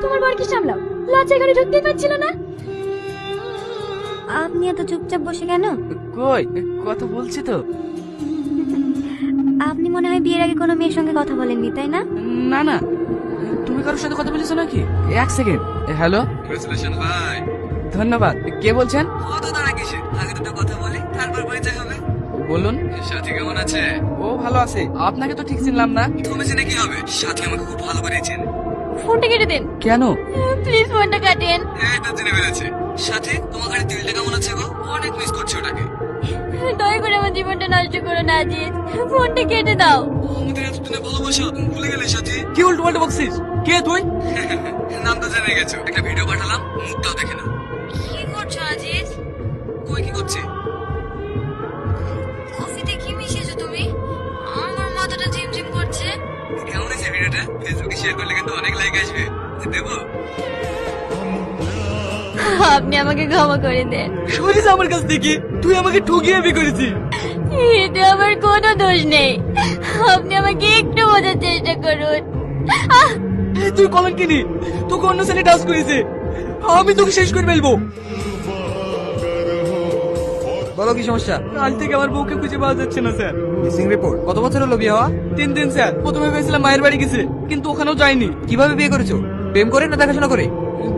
তোমার বরকে সামলাও, লজ্জায় ঘরে ঢুকতেই পারছিল না। আপনি এত চুপচাপ বসে কেন? কই কথা বলছি তো। আপনি মনে হয় বিয়ের আগে কোনো মেয়ের সঙ্গে কথা বলেননি, তাই না? না না, তুমি কারোর সাথে কথা বলেছো নাকি? এক সেকেন্ড। হ্যালো, কংগ্রেচুলেশন ভাই। ধন্যবাদ। কে বলছেন? কত দাঁড়া কিসে, আগে দুটো কথা বলি তারপর পরিচয় হবে। বলুন। সাথী কেমন আছে? ও ভালো আছে। আপনাকে তো ঠিক চিনলাম না। তুমি জেনে কি হবে, সাথী আমাকে খুব ভালো করে চেনে। ফোনটা কেটে দেন কেন? প্লিজ, ফোনটা কাটেন। এই তো জেনে ফেলেছে। সাথী তোমার গাড়ির তেলটা কেমন আছে গো? অনেক মিস করছি ওটাকে। দয়া করে আমার জীবনটা নষ্ট করো না আজিজ, ফোনটা কেটে দাও। আমাদের এতদিনে ভালোবাসা তুমি ভুলে গেলে সাথী? কি উল্টো পাল্টা বকছিস? কে তুই? নাম তো জেনে গেছো, একটা ভিডিও পাঠালাম, মুখটাও দেখে না। কি করছো আজিজ? কই কি করছে? কফিতে কি মিশিয়েছো তুমি? আমার মাথাটা ঝিমঝিম করছে। কেমন হয়েছে ভিডিওটা? ফেসবুকে শেয়ার করলে কিন্তু অনেক লাইক আসবে। দেবো? আপনি আমাকে ক্ষমা করে দেন। সরিস আমার কাছ থেকে। তুই আমাকে ঠকিয়ে বিয়ে করেছিস। এতে আমার কোনো দোষ নেই, আপনি আমাকে একটু বোঝার চেষ্টা করুন। তুই কলঙ্কিনি, তোকে অন্য ছেলে টাচ করেছে। আমি তোকে শেষ করে ফেলবো। বলো কি সমস্যা? কাল থেকে আমার বউকে খুঁজে পাওয়া যাচ্ছে না স্যার। Missing report. কত বছর হলো বিয়ে হওয়া? 3 দিন স্যার। প্রথমে ভেবেছিলাম মায়ের বাড়ি গেছে, কিন্তু ওখানেও যায়নি। কিভাবে বিয়ে করেছো? প্রেম করে না দেখাশোনা করে?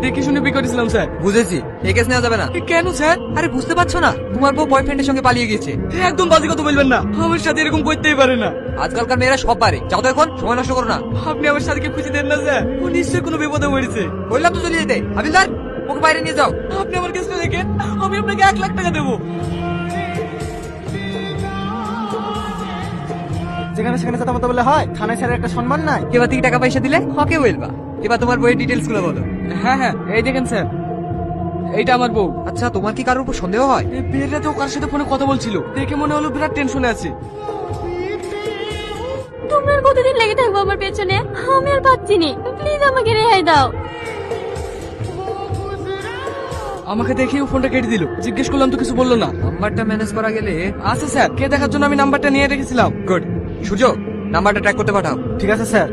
দেখে শুনে বিয়ে করেছিলাম স্যার। বুঝেছি, এই কেস নেওয়া যাবে না। কেন স্যার? আরে বুঝতে পারছো না, তোমার বউ বয়ফ্রেন্ডের সঙ্গে পালিয়ে গেছে। একদম বাজে কথা বলবেন না, আমার সাথে এরকম করতেই পারে না। আজকালকার মেয়েরা সব পারে। যাও তো এখন, সময় নষ্ট করো না। আপনি আমার সাথে খুঁজে দেন না স্যার, ও নিশ্চয়ই কোনো বিপদে পড়েছে। বললাম তো চলে যেতে। হাবিলদার, ওকে বাইরে নিয়ে যাও। আপনি আমার কেসটা দেখেন, আমি আপনাকে 1 লাখ টাকা দেবো। যেখানে সেখানে কথা বলতে বলে হয়? থানায় স্যারের একটা সম্মান নাই? এবার থেকে টাকা পয়সা দিলে হকে বলবা। এবার তোমার বইয়ের ডিটেলস গুলো বলো। হ্যাঁ হ্যাঁ, এই দেখেন স্যার, এইটা আমার বউ। আচ্ছা, তোমার কি কারোর উপর সন্দেহ হয়? এই বিয়ের রাতে ও কার সাথে ফোনে কথা বলছিল, দেখে মনে হলো বিরাট টেনশনে আছে। তোমরা আর কতদিন লেগে থাকবো আমার পেছনে? আমি আর পাচ্ছি নি, প্লিজ আমাকে রেহাই দাও। আমাকে দেখেই ও ফোনটা কেটে দিল। জিজ্ঞেস করলাম তো কিছু বললো না। নাম্বারটা ম্যানেজ করা গেলে। আচ্ছা স্যার, কে দেখার জন্য আমি নাম্বারটা নিয়ে রেখেছিলাম। গুড। সূর্য, নাম্বারটা ট্র্যাক করতে পাঠাও। ঠিক আছে স্যার।